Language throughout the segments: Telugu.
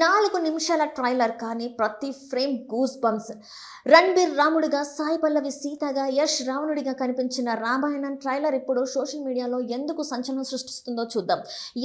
4 నిమిషాల ట్రైలర్ కానీ ప్రతి ఫ్రేమ్ గూస్ బంప్స్. రణ్బీర్ రాముడిగా, సాయి పల్లవి సీతగా, యష్ రావణుడిగా కనిపించిన రామాయణం ట్రైలర్ ఇప్పుడు సోషల్ మీడియాలో ఎందుకు సంచలనం సృష్టిస్తుందో చూద్దాం.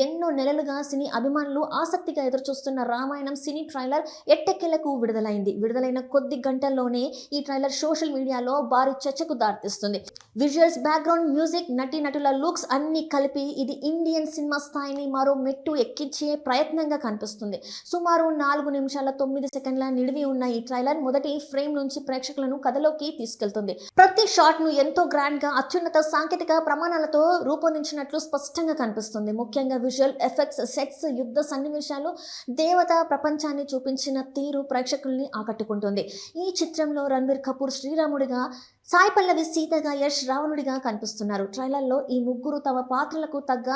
ఎన్నో నెలలుగా సినీ అభిమానులు ఆసక్తిగా ఎదురుచూస్తున్న రామాయణం సినీ ట్రైలర్ ఎట్టెక్కేలకు విడుదలైన కొద్ది గంటల్లోనే ఈ ట్రైలర్ సోషల్ మీడియాలో భారీ చర్చకు దారితీస్తుంది. విజువల్స్, బ్యాక్గ్రౌండ్ మ్యూజిక్, నటీనటుల లుక్స్ అన్ని కలిపి ఇది ఇండియన్ సినిమా స్థాయిని మరో మెట్టు ఎక్కించే ప్రయత్నంగా కనిపిస్తుంది. సుమారు 4 నిమిషాల 9 సెకండ్ల నిడివి ఉన్న ఈ ట్రైలర్ మొదటి ఫ్రేమ్ నుంచి ప్రేక్షకులను కథలోకి తీసుకెళ్తుంది. ప్రతి షాట్ ను ఎంతో గ్రాండ్ గా, అత్యున్నత సాంకేతిక ప్రమాణాలతో రూపొందించినట్లు స్పష్టంగా కనిపిస్తుంది. ముఖ్యంగా విజువల్ ఎఫెక్ట్స్, సెట్స్, యుద్ధ సన్నివేశాలు, దేవతా ప్రపంచాన్ని చూపించిన తీరు ప్రేక్షకుల్ని ఆకట్టుకుంటుంది. ఈ చిత్రంలో రణ్బీర్ కపూర్ శ్రీరాముడిగా, సాయి పల్లవి సీతగా, యష్ రావణుడిగా కనిపిస్తున్నారు. ట్రైలర్లో ఈ ముగ్గురు తమ పాత్రలకు తగ్గ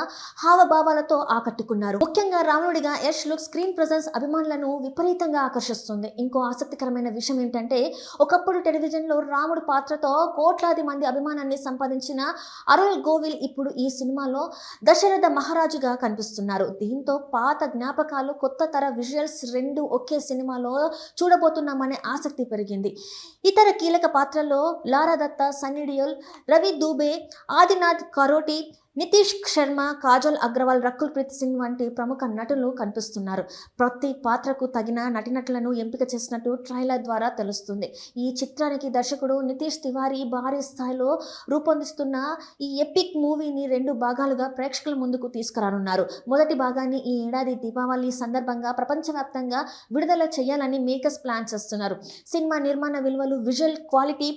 హావభావాలతో ఆకట్టుకున్నారు. ముఖ్యంగా రావణుడిగా యష్ లుక్, స్క్రీన్ ప్రెజెన్స్ అభిమానులను విపరీతంగా ఆకర్షిస్తుంది. ఇంకో ఆసక్తికరమైన విషయం ఏంటంటే, ఒకప్పుడు టెలివిజన్లో రాముడు పాత్రతో కోట్లాది మంది అభిమానాన్ని సంపాదించిన అరుల్ గోవిల్ ఇప్పుడు ఈ సినిమాలో దశరథ మహారాజుగా కనిపిస్తున్నారు. దీంతో పాత జ్ఞాపకాలు, కొత్త తర విజువల్స్ రెండు ఒకే సినిమాలో చూడబోతున్నామనే ఆసక్తి పెరిగింది. ఇతర కీలక పాత్రల్లో లారా దత్తా, సన్నీ డియోల్, రవి దూబే, ఆదినాథ్ కరోటి, నితీష్ శర్మ, కాజల్ అగ్రవాల్, రకుల్ ప్రీత్ సింగ్ వంటి ప్రముఖ నటులు కనిపిస్తున్నారు. ప్రతి పాత్రకు తగిన నటీనటులను ఎంపిక చేసినట్టు ట్రైలర్ ద్వారా తెలుస్తుంది. ఈ చిత్రానికి దర్శకుడు నితీష్ తివారీ భారీ స్థాయిలో రూపొందిస్తున్న ఈ ఎపిక్ మూవీని 2 భాగాలుగా ప్రేక్షకుల ముందుకు తీసుకురానున్నారు. మొదటి భాగాన్ని ఈ ఏడాది దీపావళి సందర్భంగా ప్రపంచవ్యాప్తంగా విడుదల చేయాలని మేకర్స్ ప్లాన్ చేస్తున్నారు. సినిమా నిర్మాణ విలువలు, విజువల్ క్వాలిటీ,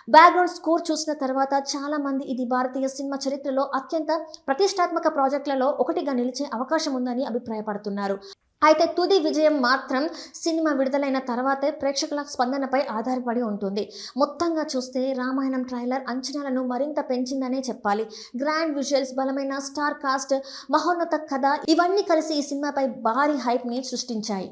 బ్యాక్గ్రౌండ్ స్కోర్ చూసిన తర్వాత చాలా మంది ఇది భారతీయ సినిమా చరిత్రలో అత్యంత ప్రతిష్టాత్మక ప్రాజెక్టులలో ఒకటిగా నిలిచే అవకాశం ఉందని అభిప్రాయపడుతున్నారు. అయితే తుది విజయం మాత్రం సినిమా విడుదలైన తర్వాతే ప్రేక్షకుల స్పందనపై ఆధారపడి ఉంటుంది. మొత్తంగా చూస్తే రామాయణం ట్రైలర్ అంచనాలను మరింత పెంచిందనే చెప్పాలి. గ్రాండ్ విజువల్స్, బలమైన స్టార్ కాస్ట్, మహోన్నత కథ ఇవన్నీ కలిసి ఈ సినిమాపై భారీ హైప్ని సృష్టించాయి.